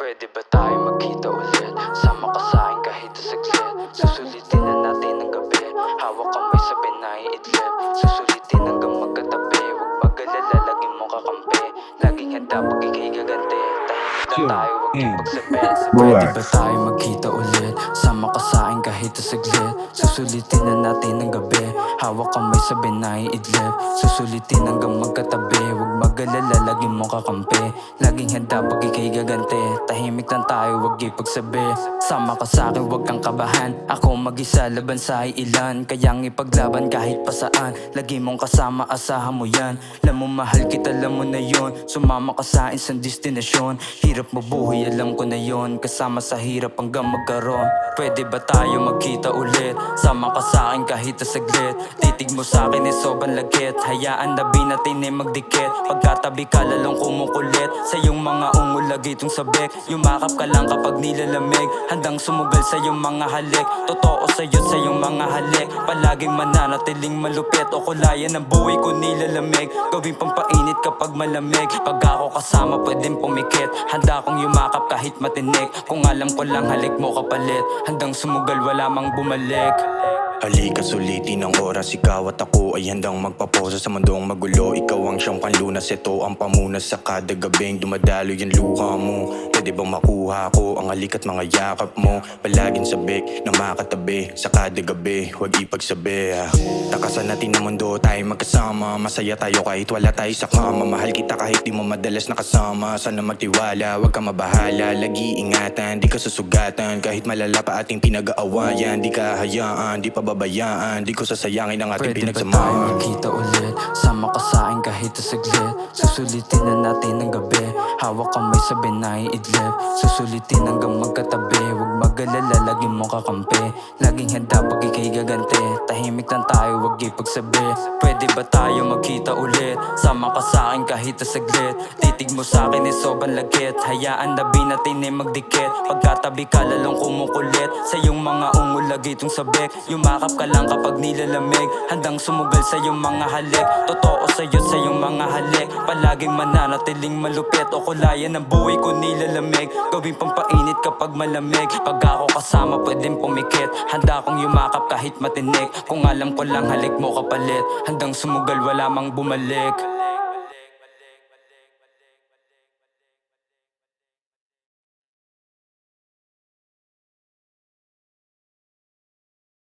Pwede ba tayo magkita ulit? Sama ka sa'kin kahit saglit. Susulitin na natin ang gabi. Hawak kamay sabay na iidlip. Susulitin hanggang magkatabi. Huwag mag-alala, lagi mong kakampi. Laging handa pag ika'y gaganti. Tahimik lang tayo, huwag yung pagsabi. Pwede ba tayo magkita ulit? Sama ka sa'kin kahit saglit. Susulitin na natin ang gabi. Hawak kamay sabay na iidlip. Susulitin hanggang magkatabi. Huwag mag-alala, lagi mong kakampi. Laging handa pag ika'y gaganti. Tahimik lang tayo, wag ipagsabi. Sama ka sa'kin, wag kang kabahan. Ako mag-isa, laban sa ilan. Kayang ipaglaban kahit pa saan. Lagi mong kasama, asahan mo yan. Alam mo mahal kita, alam mo na yon. Sumama ka sa'kin sa destinasyon. Hirap mabuhay, alam ko na yon. Kasama sa hirap hanggang magkaroon. Pwede ba tayo magkita ulit? Sama ka sa'kin kahit saglit. Titig mo sa'kin ay sobrang lagit. Hayaan na binatin ay magdikit. Pagkatabi ka lalong kumukulit. Sa iyong mga ungol lagi itong sabik. Yumakap ka lang kapag nilalamig. Handang sumugal sa iyong mga halik. Totoo sa'yo sa iyong mga halik. Palaging mananatiling malupit. O kulayan ng buhay ko nilalamig. Gawing pampainit kapag malamig. Pag ako kasama pwedeng pumikit. Handa akong yumakap kahit matinik. Kung alam ko lang halik mo kapalit. Handang sumugal wala mang bumalik. Halika sulitin ang oras, ikaw at ako ay handang magpaposa sa mundong magulo. Ikaw ang siyang panlunas, ito ang pamunas sa kada gabing dumadaloy ang luha mo. Pwede bang makuha ko ang halik at mga yakap mo? Palaging sabik na makatabi sa kada gabi, huwag ipagsabi. Takasan natin ang mundo, tayo magkasama. Masaya tayo kahit wala tayo sa kama. Mahal kita kahit di mo madalas nakasama. Sana magtiwala, huwag ka mabahala. Lagi ingatan, di ka susugatan. Kahit malala pa ating pinag-aawayan, di ka hayaan, di pa babayaan. Di ko sasayangin ang ating pinagsamahan. Pwede ba tayo magkita ulit? Sama ka sa'kin kahit saglit. Susulitin na natin ang gabi. Hawak kamay sabay na iidlip. Susulitin hanggang magkatabi. Huwag mag-alala, lagi mong kakampi. Laging handa pag ika'y gaganti. Tahimik lang tayo, huwag ipagsabi. Pwede ba tayo magkita ulit? Sama ka sa'kin kahit saglit. Titig mo sa'kin ay sobrang lagit. Hayaan na binatin ay magdikit. Pagkatabi ka lalong kumukulit. Sa iyong mga ungol lagi itong sabik. Yumakap ka lang kapag nilalamig. Handang sumugal sa iyong mga halik. Totoo sa'yo sa iyong mga halik. Palaging mananatiling malupit. O kulayan ng buhay ko nilalamig. Gawing pampainit kapag malamig. Pag ako kasama pwedeng pumikit. Handa akong yumakap kahit matinik. Kung alam ko lang halik mo kapalit. Handang sumugal wala mang bumalik.